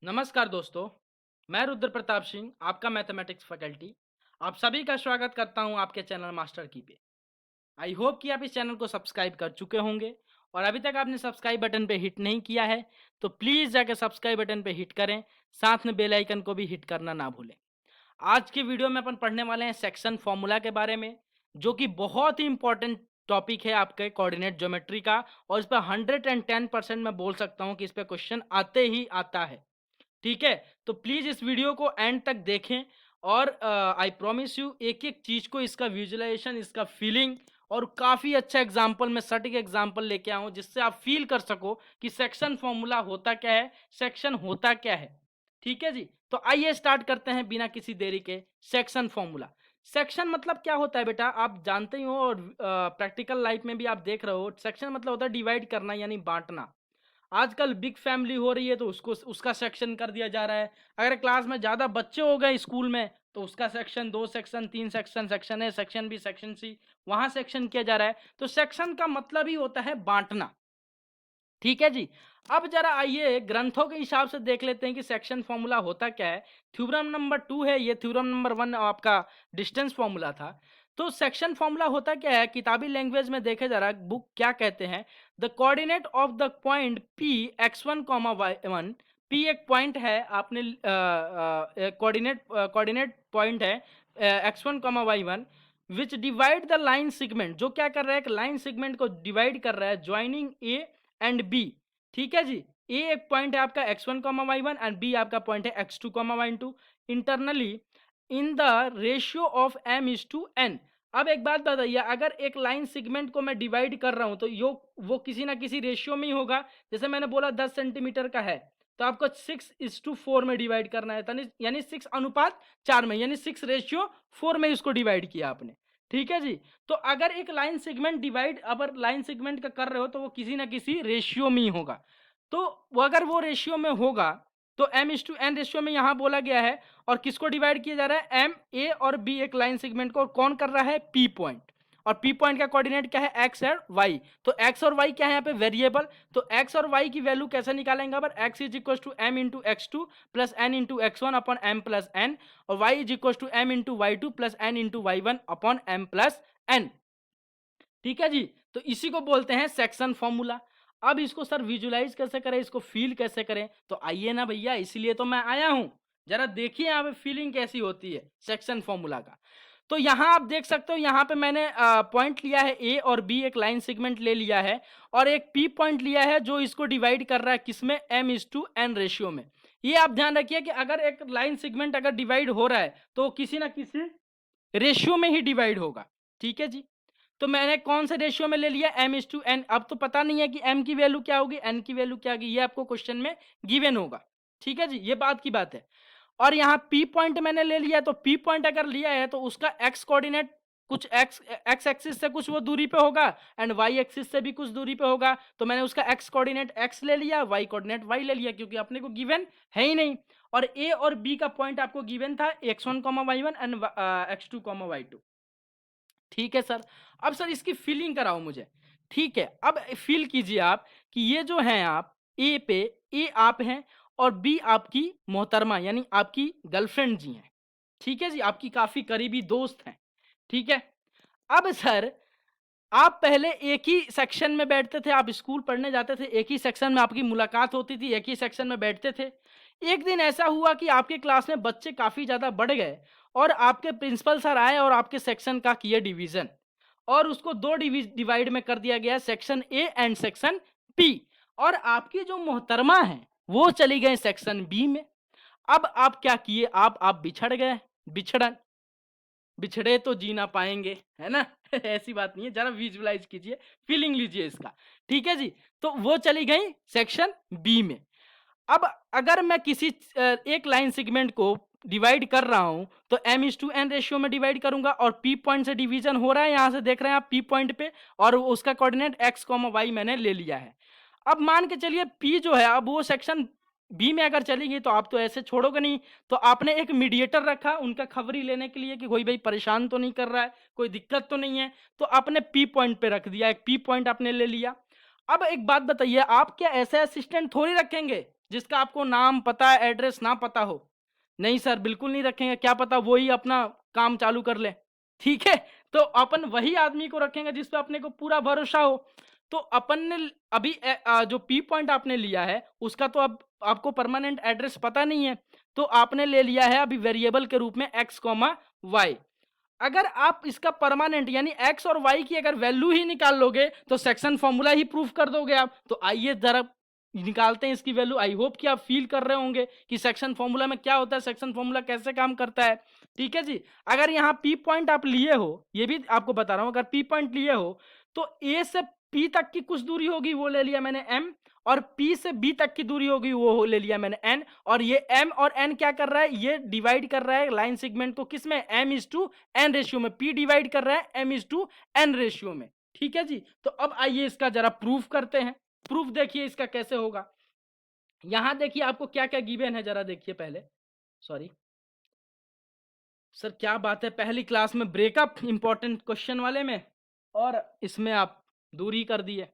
नमस्कार दोस्तों, मैं रुद्र प्रताप सिंह, आपका मैथमेटिक्स फैकल्टी। आप सभी का स्वागत करता हूं आपके चैनल मास्टर की पे। आई होप कि आप इस चैनल को सब्सक्राइब कर चुके होंगे और अभी तक आपने सब्सक्राइब बटन पे हिट नहीं किया है, तो प्लीज़ जाकर सब्सक्राइब बटन पे हिट करें, साथ में बेल आइकन को भी हिट करना ना भूलें। आज की वीडियो में अपन पढ़ने वाले हैं सेक्शन फॉर्मूला के बारे में, जो कि बहुत ही इंपॉर्टेंट टॉपिक है आपके कोऑर्डिनेट ज्योमेट्री का और इस पर 110% मैं बोल सकता हूँ कि इस पे क्वेश्चन आते ही आता है। ठीक है, तो प्लीज इस वीडियो को एंड तक देखें और आई प्रॉमिस यू एक एक चीज को, इसका विजुअलाइजेशन, इसका फीलिंग और काफी अच्छा एग्जांपल, मैं सटीक एग्जांपल लेके आऊं जिससे आप फील कर सको कि सेक्शन फॉर्मूला होता क्या है, सेक्शन होता क्या है। ठीक है जी, तो आइए स्टार्ट करते हैं बिना किसी देरी के। सेक्शन फॉर्मूला, सेक्शन मतलब क्या होता है बेटा, आप जानते ही हो और प्रैक्टिकल लाइफ में भी आप देख रहे हो। सेक्शन मतलब होता है डिवाइड करना यानी बांटना। आजकल बिग फैमिली हो रही है तो उसको उसका सेक्शन कर दिया जा रहा है। अगर क्लास में ज़्यादा बच्चे हो गए स्कूल में तो उसका section, 2 section, 3 section, section A, section B, section C, वहाँ सेक्शन किया जा रहा है। तो सेक्शन का मतलब ही होता है बांटना। ठीक है जी। अब जरा आइए ग्रंथों के हिसाब से देख लेते हैं कि सेक्शन फॉर्मूला होता क्या है। थ्योरम नंबर 2 है ये, थ्योरम नंबर 1 आपका डिस्टेंस फॉर्मूला था। तो सेक्शन फॉर्मूला होता क्या है, किताबी लैंग्वेज में देखे जरा बुक क्या कहते हैं। The coordinate of the point P x1 y1, P एक पॉइंट है, आपने कोऑर्डिनेट पॉइंट है x1 y1, which divide the line segment, जो क्या कर रहा है, एक लाइन सेगमेंट को डिवाइड कर रहा है, ज्वाइनिंग ए एंड बी। ठीक है जी। ए एक पॉइंट है आपका x1 y1 एंड बी आपका पॉइंट है x2 y2 internally in the ratio of m:n। अब एक बात बताइए, अगर एक लाइन सेगमेंट को मैं डिवाइड कर रहा हूं तो यो वो किसी ना किसी रेशियो में ही होगा। जैसे मैंने बोला 10 सेंटीमीटर का है तो आपको 6:4 में डिवाइड करना है, यानी 6:4 में, यानी 6:4 में इसको डिवाइड किया आपने। ठीक है जी। तो अगर एक लाइन सेगमेंट डिवाइड, अगर लाइन सेगमेंट का कर रहे हो तो वो किसी ना किसी रेशियो में ही होगा। तो अगर वो रेशियो में होगा तो m:n रेशियो में यहां बोला गया है। और किसको डिवाइड किया जा रहा है, m, a और b, एक लाइन सेगमेंट को। और कौन कर रहा है, p पॉइंट। और p पॉइंट का कोऑर्डिनेट क्या है, x और y। तो x और y क्या है यहाँ पे, वेरिएबल। तो x और y की वैल्यू कैसे निकालेंगे, पर x is equal to m into x2 plus n into x1 upon m plus n, और y is equal to m into y2 plus n into y1 upon m plus n। ठीक है जी। तो इसी को बोलते हैं सेक्शन फॉर्मूला। अब इसको सर विजुलाइज कैसे करें, इसको फील कैसे करें, तो आइए ना भैया, इसलिए तो मैं आया हूं। जरा देखिए यहाँ पे फीलिंग कैसी होती है सेक्शन फॉर्मूला का। तो यहाँ आप देख सकते हो, यहाँ पे मैंने पॉइंट लिया है ए और बी, एक लाइन सेगमेंट ले लिया है, और एक पी पॉइंट लिया है जो इसको डिवाइड कर रहा है किसमें, m:n रेशियो में। ये आप ध्यान रखिए कि अगर एक लाइन सेगमेंट अगर डिवाइड हो रहा है तो किसी ना किसी रेशियो में ही डिवाइड होगा। ठीक है जी। तो मैंने कौन से रेशियो में ले लिया, m:n। अब तो पता नहीं है कि m की वैल्यू क्या होगी, n की वैल्यू क्या होगी, ये आपको क्वेश्चन में गिवन होगा। ठीक है जी, ये बात की बात है। और यहाँ p पॉइंट मैंने ले लिया, तो p पॉइंट अगर लिया है तो उसका x कोऑर्डिनेट कुछ x एक्सिस से कुछ वो दूरी पे होगा एंड y एक्सिस से भी कुछ दूरी पे होगा। तो मैंने उसका x कोऑर्डिनेट x ले लिया, y कोऑर्डिनेट y ले लिया, क्योंकि अपने को गिवन है ही नहीं। और a और b का पॉइंट आपको गिवन था x1 y1 and x2 y2। ठीक है सर। अब सर इसकी फीलिंग कराओ मुझे। ठीक है, अब फील कीजिए आप कि ये जो हैं आप ए पे, ए आप हैं और बी आपकी मोहतरमा यानी आपकी गर्लफ्रेंड जी हैं। ठीक है जी, आपकी काफी करीबी दोस्त हैं। ठीक है। अब सर आप पहले एक ही सेक्शन में बैठते थे, आप स्कूल पढ़ने जाते थे, एक ही सेक्शन में आपकी मुलाकात होती थी, एक ही सेक्शन में बैठते थे। एक दिन ऐसा हुआ कि आपके क्लास में बच्चे काफ़ी ज़्यादा बढ़ गए और आपके प्रिंसिपल सर आए और आपके सेक्शन का किए डिवीज़न, और उसको 2 डिवाइड में कर दिया गया, section A and section B. और आपकी जो मोहतरमा हैं, वो चली गए सेक्शन बी में। अब आप क्या किए, आप बिछड़ गए, बिछड़न बिछड़े तो जी ना पाएंगे, है ना। ऐसी बात नहीं है, जरा विजुअलाइज कीजिए, फीलिंग लीजिए इसका। ठीक है जी। तो वो चली गई सेक्शन बी में। अब अगर मैं किसी एक लाइन सेगमेंट को डिवाइड कर रहा हूं तो m:n रेशियो में डिवाइड करूंगा, और p पॉइंट से डिवीजन हो रहा है, यहां से देख रहे हैं आप p पॉइंट पे, और उसका कोऑर्डिनेट x, y मैंने ले लिया है। अब मान के चलिए p जो है, अब वो सेक्शन बी में अगर चली गई तो आप तो ऐसे छोड़ोगे नहीं। तो आपने एक मीडिएटर रखा उनका खबरी लेने के लिए कि कोई भाई परेशान तो नहीं कर रहा है, कोई दिक्कत तो नहीं है। तो आपने पी पॉइंट पे रख दिया, एक पी पॉइंट आपने ले लिया। अब एक बात बताइए, आप क्या ऐसे असिस्टेंट थोड़ी रखेंगे जिसका आपको नाम पता एड्रेस ना पता हो? नहीं सर, बिल्कुल नहीं रखेंगे, क्या पता वो ही अपना काम चालू कर ले। ठीक है, तो अपन वही आदमी को रखेंगे जिस पे अपने को पूरा भरोसा हो। तो अपन ने अभी जो पी पॉइंट आपने लिया है उसका तो अब आपको परमानेंट एड्रेस पता नहीं है, तो आपने ले लिया है अभी वेरिएबल के रूप में x कॉमा वाई। अगर आप इसका परमानेंट यानी x और y की अगर वैल्यू ही निकाल लोगे तो सेक्शन फॉर्मूला ही प्रूफ कर दोगे आप। तो आइए जरा निकालते हैं इसकी वैल्यू। आई होप कि आप फील कर रहे होंगे कि सेक्शन फॉर्मूला में क्या होता है, सेक्शन फॉर्मूला कैसे काम करता है। ठीक है जी, अगर यहाँ पी पॉइंट आप लिए हो, ये भी आपको बता रहा हूं, अगर पी पॉइंट लिए हो तो ए से पी तक की कुछ दूरी होगी वो ले लिया मैंने m, और P से B तक की दूरी होगी वो ले लिया मैंने n, और ये m और n क्या कर रहा है, ये डिवाइड कर रहा है लाइन सेगमेंट को किस में, m/n रेशियो में। P डिवाइड कर रहा है m/n रेशियो में। ठीक है जी, तो अब आइए इसका जरा प्रूफ करते हैं। प्रूफ देखिए इसका कैसे होगा। यहां देखिए आपको क्या क्या गिवन है, जरा देखिए पहले। सॉरी सर, क्या बात है, पहली क्लास में ब्रेकअप इंपॉर्टेंट क्वेश्चन वाले में, और इसमें आप दूरी कर दिए।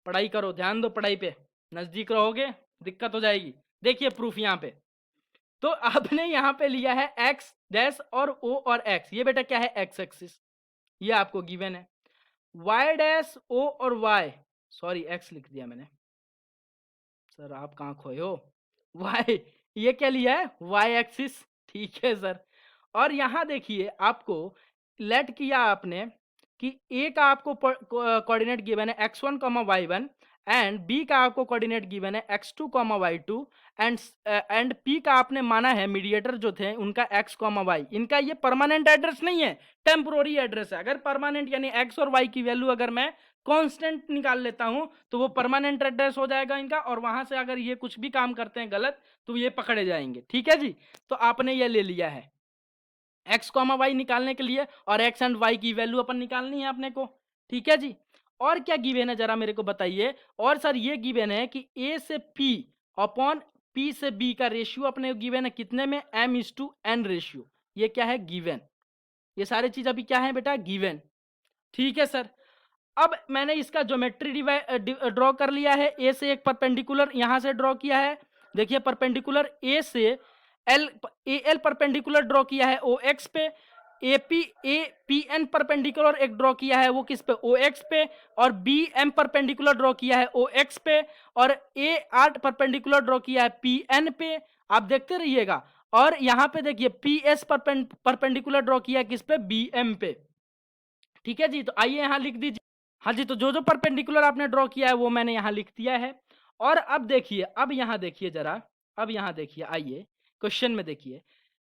पढ़ाई करो, ध्यान दो पढ़ाई पे, नजदीक रहोगे दिक्कत हो जाएगी। देखिए प्रूफ यहाँ पे, तो आपने यहाँ पे लिया है x डैश और o और x, ये बेटा क्या है x एक्सिस, ये आपको गिवन है। y डैश o और y, सॉरी x लिख दिया मैंने, सर आप कहाँ खोए हो, y, ये क्या लिया है y एक्सिस। ठीक है सर, और यहाँ देखिए आपको लेट किया आपने कि a का आपको कोऑर्डिनेट गिवन है x1 y1, एंड b का आपको कोऑर्डिनेट गिवन है x2 y2, एंड p का आपने माना है मीडिएटर जो थे उनका x y। इनका ये परमानेंट एड्रेस नहीं है, टेम्पोररी एड्रेस है। अगर परमानेंट यानी x और y की वैल्यू अगर मैं कांस्टेंट निकाल लेता हूं तो वो परमानेंट एड्रेस हो जाएगा इनका, और वहां से अगर ये कुछ भी काम करते हैं गलत तो ये पकड़े जाएंगे। ठीक है जी, तो आपने ये ले लिया है x कॉमा वाई निकालने के लिए, और x एंड y की वैल्यू अपन निकालनी है अपने को। ठीक है जी, और क्या गिवन है जरा मेरे को बताइए। और सर ये गिवन है कि a से p अपॉन p से b का रेशियो अपने गिवन है कितने में, m/n रेशियो। ये क्या है गिवन, ये सारी चीज अभी क्या है बेटा गिवन। ठीक है सर, अब मैंने इसका ज्योमेट्री ड्रॉ कर लिया है। ए से एक परपेंडिकुलर यहां से ड्रॉ किया है, देखिए परपेंडिकुलर ए से एल परपेंडिकुलर ड्रॉ किया है ओ एक्स पे, ए पी एन परपेंडिकुलर एक ड्रॉ किया है वो किस पे, ओ एक्स पे, और बी एम परपेंडिकुलर ड्रॉ किया है ओ एक्स पे, और ए आर परपेंडिकुलर ड्रॉ किया है पी एन पे। आप देखते रहिएगा, और यहाँ पे देखिए पी एस परपेंडिकुलर ड्रॉ किया है किस पे, बी एम पे। ठीक है जी, तो आइए यहाँ लिख दीजिए। हाँ जी, तो जो जो परपेंडिकुलर आपने ड्रॉ किया है वो मैंने यहाँ लिख दिया है। और अब देखिए, अब यहाँ देखिए जरा, अब यहाँ देखिए, आइए क्वेश्चन में देखिए,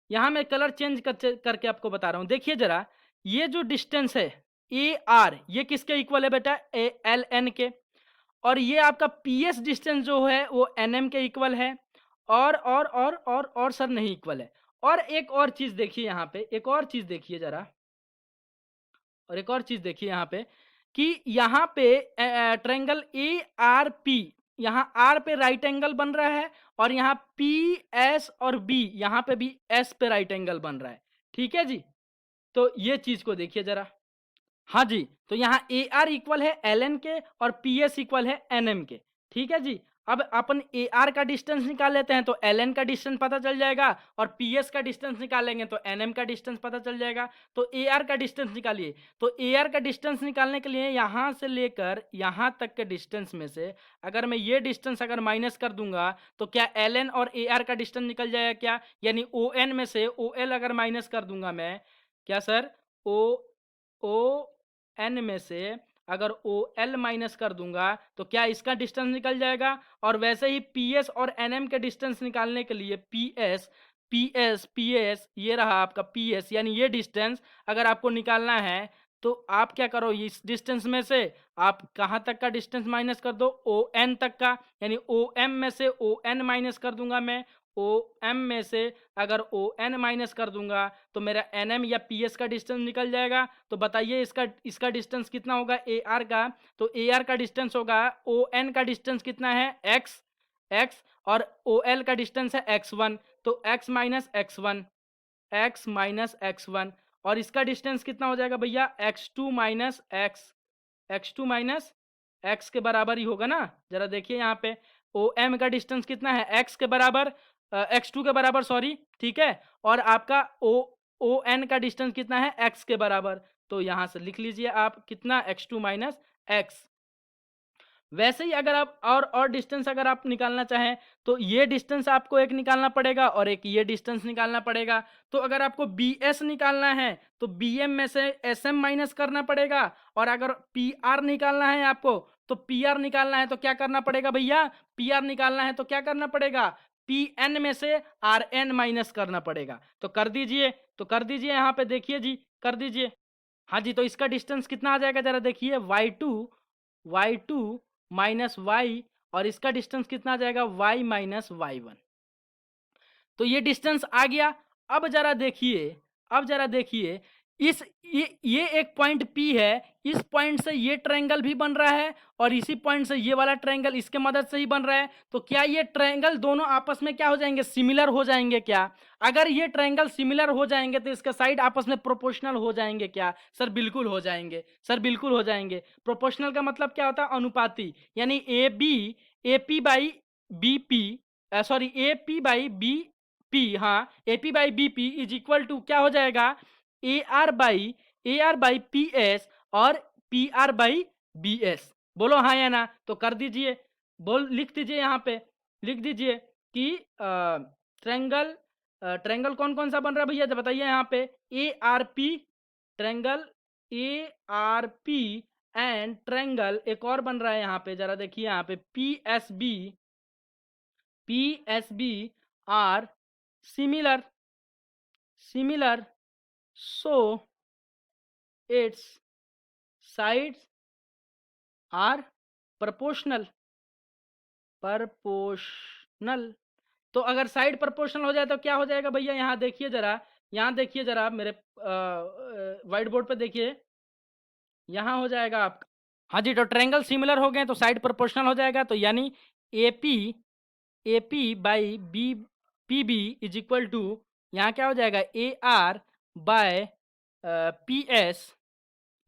यहाँ मैं कलर चेंज करके आपको बता रहा हूँ। देखिए जरा, ये जो डिस्टेंस है ए आर, ये किसके इक्वल है बेटा, ए एल एन के, और ये आपका पी एस डिस्टेंस जो है वो एन एम के इक्वल है, और सर नहीं इक्वल है। और एक और चीज देखिए यहाँ पे, एक और चीज देखिए जरा, और एक और चीज देखिए यहाँ पे कि यहाँ पे ट्रायंगल ए आर पी, यहाँ आर पे राइट एंगल बन रहा है, और यहाँ पी एस और बी यहाँ पे भी एस पे राइट एंगल बन रहा है। ठीक है जी, तो ये चीज को देखिए जरा। हाँ जी, तो यहाँ ए आर इक्वल है एल एन के और पी एस इक्वल है एन एम के। ठीक है जी, अब अपन ए आर का डिस्टेंस निकाल लेते हैं तो एल एन का डिस्टेंस पता चल जाएगा, और पी एस का डिस्टेंस निकालेंगे तो एन एम का डिस्टेंस पता चल जाएगा। तो ए आर का डिस्टेंस निकालिए, तो ए आर का डिस्टेंस निकालने के लिए यहाँ से लेकर यहाँ तक के डिस्टेंस में से अगर मैं ये डिस्टेंस अगर माइनस कर दूंगा तो क्या एल एन और ए आर का डिस्टेंस निकल जाएगा क्या, यानी ओ एन में से ओ एल अगर माइनस कर दूंगा मैं, क्या सर, ओ एन में से अगर ओ एल माइनस कर दूंगा तो क्या इसका डिस्टेंस निकल जाएगा। और वैसे ही पी एस और एन एम के डिस्टेंस निकालने के लिए पी एस ये रहा आपका पी एस, यानी ये डिस्टेंस अगर आपको निकालना है तो आप क्या करो, इस डिस्टेंस में से आप कहाँ तक का डिस्टेंस माइनस कर दो, ओ एन तक का, यानी ओ एम में से ओ एन माइनस कर दूंगा मैं, ओ एम में से अगर ओ एन माइनस कर दूंगा तो मेरा एन एम या पी एस का डिस्टेंस निकल जाएगा। तो बताइए इसका डिस्टेंस कितना होगा ए आर का, तो ए आर का डिस्टेंस होगा, ओ एन का डिस्टेंस कितना है एक्स, और ओ एल का डिस्टेंस है x1, तो x माइनस एक्स वन, और इसका डिस्टेंस कितना हो जाएगा भैया, x2 माइनस एक्स के बराबर ही होगा ना। जरा देखिए यहाँ पे, ओ एम का डिस्टेंस कितना है, एक्स के बराबर, x2 के बराबर सॉरी, ठीक है, और आपका ओ एन का डिस्टेंस कितना है, एक्स के बराबर। तो यहाँ से लिख लीजिए आप कितना, x2 माइनस एक्स। वैसे ही अगर आप और डिस्टेंस अगर आप निकालना चाहें तो ये डिस्टेंस आपको एक निकालना पड़ेगा और एक ये डिस्टेंस निकालना पड़ेगा। तो अगर आपको बी एस निकालना है तो बी एम में से एस एम माइनस करना पड़ेगा, और अगर पी आर निकालना है आपको तो पी आर निकालना है तो क्या करना पड़ेगा भैया, पी आर निकालना है तो क्या करना पड़ेगा, पी एन में से आर एन माइनस करना पड़ेगा। तो कर दीजिए, तो कर दीजिए, यहाँ पे देखिए जी, कर दीजिए। हाँ जी, तो इसका डिस्टेंस कितना आ जाएगा जरा देखिए, y2 माइनस वाई, और इसका डिस्टेंस कितना आ जाएगा, y माइनस y1। तो ये डिस्टेंस आ गया। अब जरा देखिए, अब जरा देखिए, इस ये एक पॉइंट P है, इस पॉइंट से ये ट्रायंगल भी बन रहा है और इसी पॉइंट से ये वाला ट्रायंगल इसके मदद से ही बन रहा है। तो क्या ये ट्रायंगल दोनों आपस में क्या हो जाएंगे, सिमिलर हो जाएंगे क्या? अगर ये ट्रायंगल सिमिलर हो जाएंगे तो इसका साइड आपस में प्रोपोर्शनल हो जाएंगे क्या? सर बिल्कुल हो जाएंगे, सर बिल्कुल हो जाएंगे। प्रोपोर्शनल का मतलब क्या होता है, अनुपाती, यानी A P by B P, sorry A P by B P, हाँ, A P by B P is equal to क्या हो जाएगा, A R by P S और P R by B S. बोलो हाँ या ना? तो कर दीजिए, बोल लिख दीजिए, यहाँ पे लिख दीजिए कि ट्रायंगल, ट्रायंगल कौन कौन सा बन रहा है भैया, बताइए यहाँ पे, A R P, triangle A R P, and triangle एक और बन रहा है यहाँ पे, जरा देखिए यहाँ पे, P S B R similar, so its sides are proportional। तो अगर साइड प्रोपोर्शनल हो जाए तो क्या हो जाएगा भैया, यहाँ देखिए जरा, यहाँ देखिए जरा मेरे व्हाइट बोर्ड पे देखिए, यहाँ हो जाएगा आपका, हाँ जी, तो ट्रायंगल सिमिलर हो गए तो साइड प्रोपोर्शनल हो जाएगा। तो यानी A P by B P B is equal to, यहाँ क्या हो जाएगा, A R by P S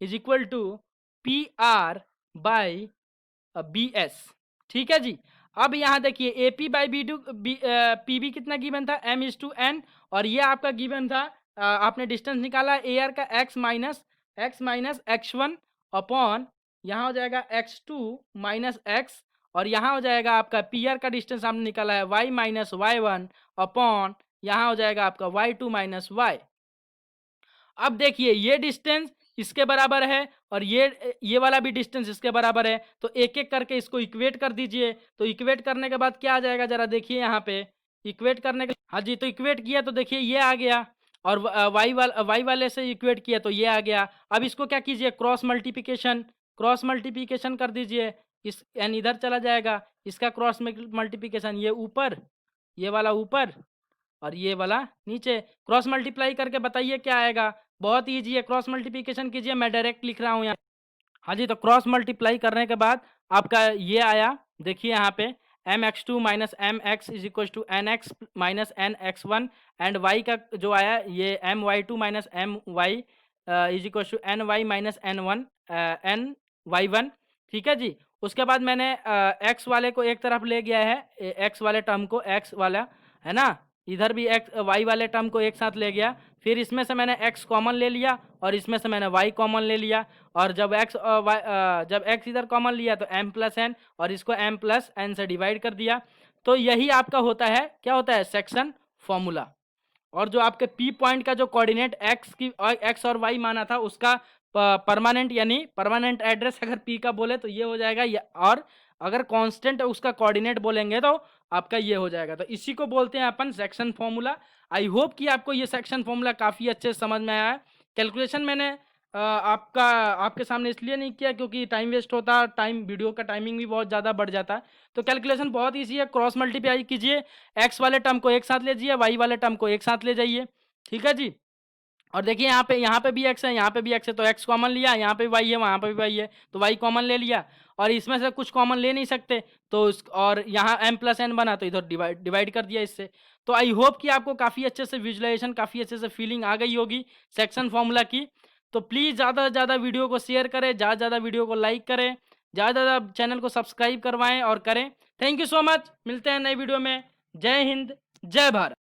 is equal to P R by B S. ठीक है जी। अब यहाँ देखिए, A P by P B कितना गिवन था, एम इज टू एन, और ये आपका गिवन था, आपने डिस्टेंस निकाला ए आर का X minus X one upon, यहाँ हो जाएगा एक्स टू माइनस एक्स, और यहाँ हो जाएगा आपका पी आर का डिस्टेंस आपने निकाला है Y minus Y one upon, यहाँ हो जाएगा आपका वाई टू माइनस वाई। अब देखिए ये डिस्टेंस इसके बराबर है और ये वाला भी डिस्टेंस इसके बराबर है, तो एक एक करके इसको इक्वेट कर दीजिए। तो इक्वेट करने के बाद क्या आ जाएगा, जरा देखिए यहाँ पे, इक्वेट करने के, हाँ जी, तो इक्वेट किया तो देखिए ये आ गया, और वाई वाले से इक्वेट किया तो ये आ गया। अब इसको क्या कीजिए, क्रॉस मल्टीप्लिकेशन कर दीजिए, इस एन इधर चला जाएगा, इसका क्रॉस मल्टीप्लिकेशन, ये ऊपर, ये वाला ऊपर और ये वाला नीचे, क्रॉस मल्टीप्लाई करके बताइए क्या आएगा। बहुत ईजी है, क्रॉस मल्टीप्लिकेशन कीजिए, मैं डायरेक्ट लिख रहा हूँ यहाँ। हाँ जी, तो क्रॉस मल्टीप्लाई करने के बाद आपका ये आया, देखिए यहाँ पे, M X two minus M X is equal to N X minus N X one, and Y का जो आया ये M Y two minus M Y is equal to N Y minus N Y one. ठीक है जी। उसके बाद मैंने x वाले को एक तरफ ले गया है, एक्स वाले टर्म को, एक्स वाला है ना, इधर भी एक्स वाई वाले टर्म को एक साथ ले गया, फिर इसमें से मैंने x कॉमन ले लिया और इसमें से मैंने y कॉमन ले लिया, और जब x इधर कॉमन लिया तो m प्लस एन, और इसको m प्लस एन से डिवाइड कर दिया। तो यही आपका होता है, क्या होता है, सेक्शन फॉर्मूला। और जो आपके p पॉइंट का जो कोऑर्डिनेट x और y माना था उसका परमानेंट, यानी परमानेंट एड्रेस अगर p का बोले तो ये हो जाएगा, और अगर कांस्टेंट उसका कोऑर्डिनेट बोलेंगे तो आपका ये हो जाएगा। तो इसी को बोलते हैं अपन सेक्शन फॉर्मूला। आई होप कि आपको ये सेक्शन फॉर्मूला काफ़ी अच्छे से समझ में आया है। कैलकुलेशन मैंने आपके सामने इसलिए नहीं किया क्योंकि टाइम वेस्ट होता, वीडियो का टाइमिंग भी बहुत ज़्यादा बढ़ जाता है। तो कैलकुलेशन बहुत ईजी है, क्रॉस मल्टीप्लाई कीजिए, एक्स वाले टर्म को एक साथ ले जाइए, वाई वाले टर्म को एक साथ ले जाइए। ठीक है जी। और देखिए यहाँ पे भी x है, यहाँ पे भी x है, तो x कॉमन लिया, यहाँ पे भी y है, वहाँ पे भी y है, तो y कॉमन ले लिया, और इसमें से कुछ कॉमन ले नहीं सकते तो और यहाँ m प्लस एन बना तो इधर डिवाइड कर दिया इससे। तो आई होप कि आपको काफ़ी अच्छे से विजुलाइजेशन, काफ़ी अच्छे से फीलिंग आ गई होगी सेक्शन फॉर्मूला की। तो प्लीज़ ज़्यादा से ज़्यादा वीडियो को शेयर करें, ज़्यादा से ज़्यादा वीडियो को लाइक करें, ज़्यादा से ज़्यादा चैनल को सब्सक्राइब करवाएं और करें। थैंक यू सो मच, मिलते हैं नई वीडियो में। जय हिंद, जय भारत।